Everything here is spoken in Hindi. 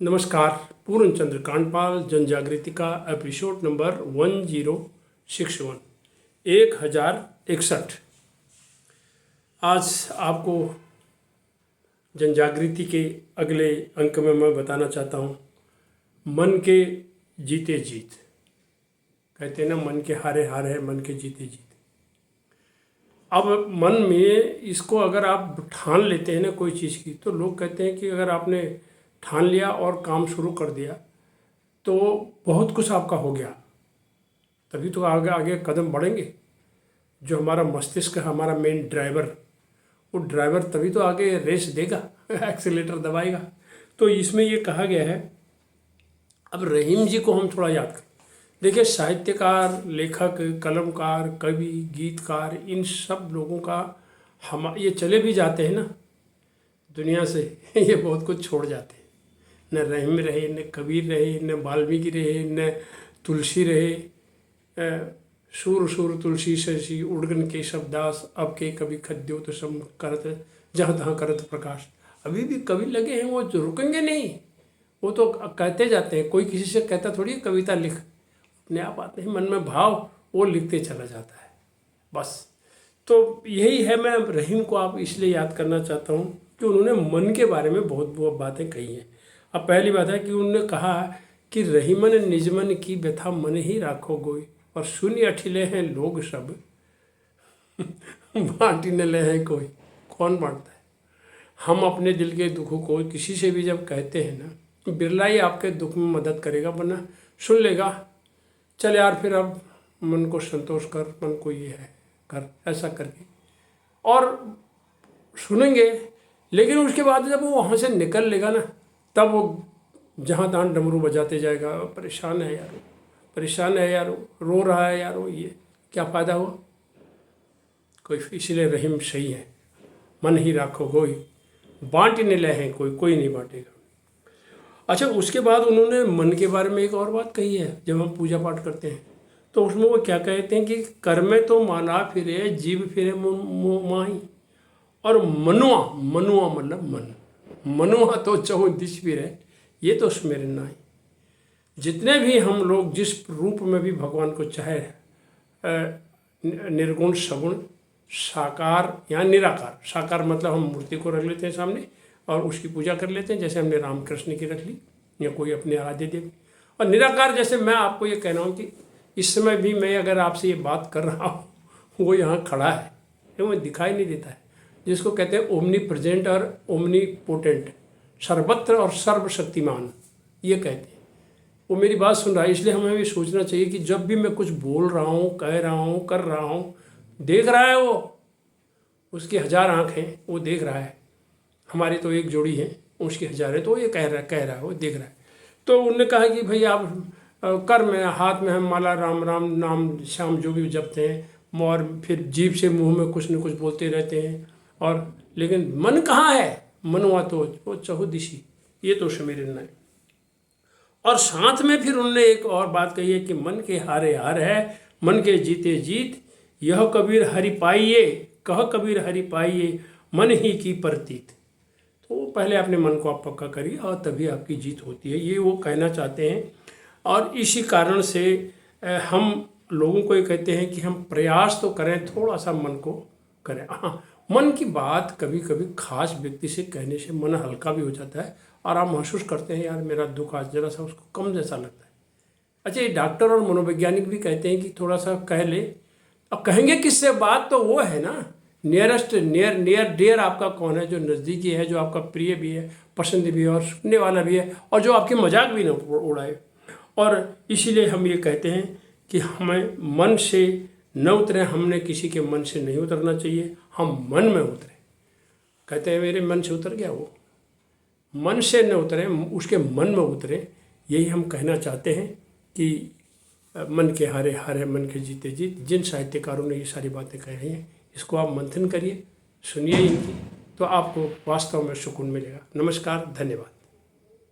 नमस्कार। पूर्णचंद्र कांडपाल जन जागृति का एपिसोड नंबर 1061 1061। आज आपको जन जागृति के अगले अंक में मैं बताना चाहता हूँ मन के जीते जीत। कहते हैं ना, मन के हारे हार है, मन के जीते जीत। अब मन में इसको अगर आप ठान लेते हैं ना कोई चीज़ की, तो लोग कहते हैं कि अगर आपने ठान लिया और काम शुरू कर दिया तो बहुत कुछ आपका हो गया, तभी तो आगे आगे कदम बढ़ेंगे। जो हमारा मस्तिष्क है, हमारा मेन ड्राइवर, वो ड्राइवर तभी तो आगे रेस देगा, एक्सीलेटर दबाएगा। तो इसमें ये कहा गया है। अब रहीम जी को हम थोड़ा याद करें। देखिए, साहित्यकार, लेखक, कलमकार, कवि, गीतकार, इन सब लोगों का हम ये चले भी जाते हैं ना दुनिया से, ये बहुत कुछ छोड़ जाते हैं। न रहीम रहे, न कबीर रहे, न वाल्मीकि रहे, न तुलसी रहे। सूर सूर तुलसी शशि उड़गन केशव दास, अब के कभी खद्योत सम करत जहाँ तहाँ करत प्रकाश। अभी भी कवि लगे हैं, वो रुकेंगे नहीं, वो तो कहते जाते हैं। कोई किसी से कहता थोड़ी कविता लिख, अपने आप आते हैं मन में भाव, वो लिखते चला जाता है बस। तो यही है, मैं रहीम को आप इसलिए याद करना चाहता हूँ कि उन्होंने मन के बारे में बहुत बातें कही हैं। अब पहली बात है कि उन्होंने कहा कि रहीमन निजमन की व्यथा मन ही राखो गोई, और शून्य अठिले हैं लोग सब बांटी न ले हैं कोई। कौन बांटता है? हम अपने दिल के दुखों को किसी से भी जब कहते हैं ना, बिरला ही आपके दुख में मदद करेगा, वरना सुन लेगा, चल यार फिर अब मन को संतोष कर, मन को ये है कर, ऐसा करके और सुनेंगे। लेकिन उसके बाद जब वो वहाँ से निकल लेगा ना, तब वो जहाँ तहाँ डमरू बजाते जाएगा, परेशान है यार, परेशान है यार, रो रहा है यार, वो ये क्या फ़ायदा हुआ कोई। इसीलिए रहीम सही है, मन ही राखो कोई, बांटने ले हैं कोई, कोई नहीं बांटेगा। अच्छा, उसके बाद उन्होंने मन के बारे में एक और बात कही है। जब हम पूजा पाठ करते हैं तो उसमें वो क्या कहते हैं कि कर में तो माला फिरे, जीव फिरे माही, और मनुआ, मनुआ मतलब मन, मनुआ तो चहु दिश फिरे, ये तो स्मरण नहीं। जितने भी हम लोग जिस रूप में भी भगवान को चाहे, निर्गुण, सगुण, साकार या निराकार। साकार मतलब हम मूर्ति को रख लेते हैं सामने और उसकी पूजा कर लेते हैं, जैसे हमने रामकृष्ण की रख ली या कोई अपने आराध्य देव। और निराकार, जैसे मैं आपको ये कह रहा हूँ कि इस समय भी मैं अगर आपसे ये बात कर रहा हूँ, वो यहाँ खड़ा है, वो दिखाई नहीं देता है, जिसको कहते हैं ओमनी प्रेजेंट और ओमनी पोटेंट, सर्वत्र और सर्वशक्तिमान, ये कहते हैं। वो मेरी बात सुन रहा है, इसलिए हमें भी सोचना चाहिए कि जब भी मैं कुछ बोल रहा हूँ, कह रहा हूँ, कर रहा हूँ, देख रहा है वो, उसकी 1000 आँखें, वो देख रहा है। हमारी तो एक जोड़ी है, उसकी 1000 है, तो ये कह रहा है, वो देख रहा है। तो उन्होंने कहा कि भाई आप कर में, हाथ में हम माला राम राम नाम श्याम जो भी जपते हैं, और फिर जीभ से मुंह में कुछ न कुछ बोलते रहते हैं, और लेकिन मन कहाँ है? मनुआ तो वो चहुदिशी, ये तो सुमिरन है। और साथ में फिर उन्होंने एक और बात कही है कि मन के हारे हार है, मन के जीते जीत, यह कबीर हरि पाइये, कह कबीर हरि पाइये, मन ही की प्रतीत। तो पहले अपने मन को आप पक्का करिए और तभी आपकी जीत होती है, ये वो कहना चाहते हैं। और इसी कारण से हम लोगों को ये कहते हैं कि हम प्रयास तो करें, थोड़ा सा मन को करें। हाँ, मन की बात कभी कभी खास व्यक्ति से कहने से मन हल्का भी हो जाता है और आप महसूस करते हैं यार मेरा दुख आज जरा सा उसको कम जैसा लगता है। अच्छा, ये डॉक्टर और मनोवैज्ञानिक भी कहते हैं कि थोड़ा सा कह ले। अब कहेंगे किससे बात? तो वो है ना नियरेस्ट, नियर डियर आपका कौन है, जो नज़दीकी है, जो आपका प्रिय भी है, पसंद भी है और सुनने वाला भी है, और जो आपकी मजाक भी ना उड़ाए। और इसीलिए हम ये कहते हैं कि हमें मन से न उतरे, हमने किसी के मन से नहीं उतरना चाहिए, हम मन में उतरे। कहते हैं मेरे मन से उतर गया, वो मन से न उतरे, उसके मन में उतरे। यही हम कहना चाहते हैं कि मन के हारे हारे, मन के जीते जीत। जिन साहित्यकारों ने ये सारी बातें कही हैं, इसको आप मंथन करिए, सुनिए इनकी, तो आपको वास्तव में सुकून मिलेगा। नमस्कार, धन्यवाद।